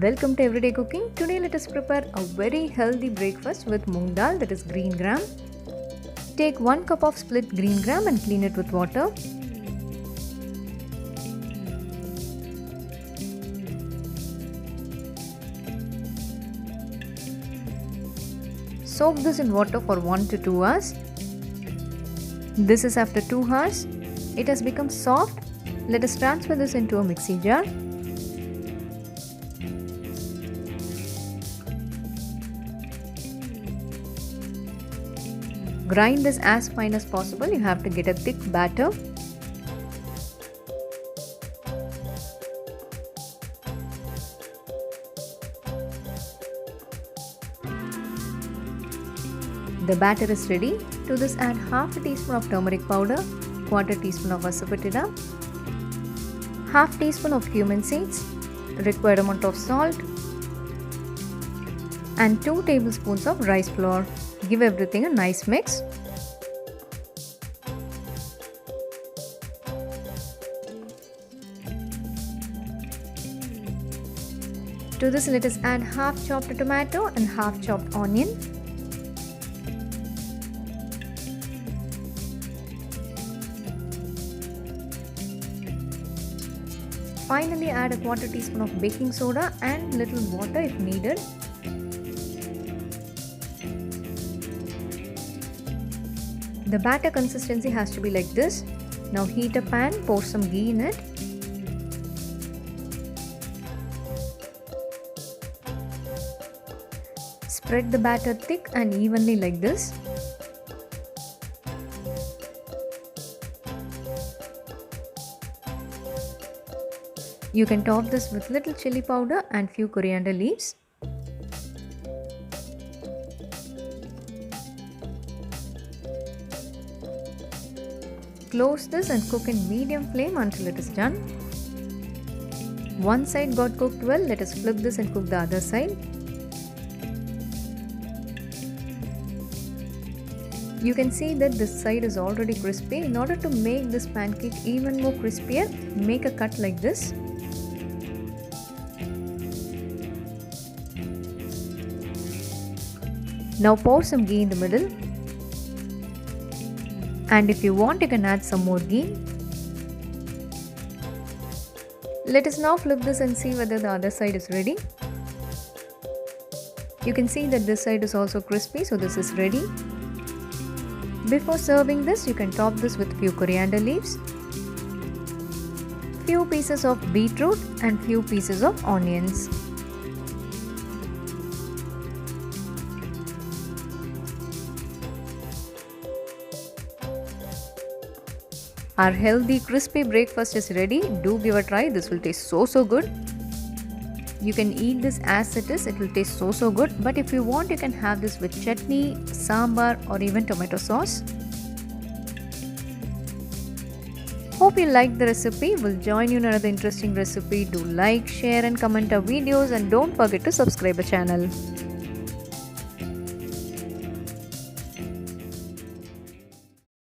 Welcome to Everyday Cooking. Today let us prepare a very healthy breakfast with moong dal, that is green gram. Take 1 cup of split green gram and clean it with water. Soak this in water for 1 to 2 hours. This is after 2 hours. It has become soft. Let us transfer this into a mixie jar. Grind this as fine as possible. You have to get a thick batter. The batter is ready. To this add half a teaspoon of turmeric powder, quarter teaspoon of Asafoetida, half teaspoon of cumin seeds, required amount of salt, and 2 tablespoons of rice flour. Give everything a nice mix. To this let us add half chopped tomato and half chopped onion. Finally add a quarter teaspoon of baking soda and little water if needed. The batter consistency has to be like this. Now heat a pan, pour some ghee in it. Spread the batter thick and evenly like this. You can top this with little chilli powder and few coriander leaves. Close this and cook in medium flame until it is done. One side got cooked well, let us flip this and cook the other side. You can see that this side is already crispy. In order to make this pancake even more crispier, make a cut like this. Now pour some ghee in the middle. And if you want, you can add some more ghee. Let us now flip this and see whether the other side is ready. You can see that this side is also crispy, so this is ready. Before serving this, you can top this with few coriander leaves, few pieces of beetroot and few pieces of onions. Our healthy crispy breakfast is ready. Do give a try. This will taste so good. You can eat this as it is. It will taste so good. But if you want, you can have this with chutney, sambar or even tomato sauce. Hope you liked the recipe. We'll join you in another interesting recipe. Do like, share and comment our videos and don't forget to subscribe our channel.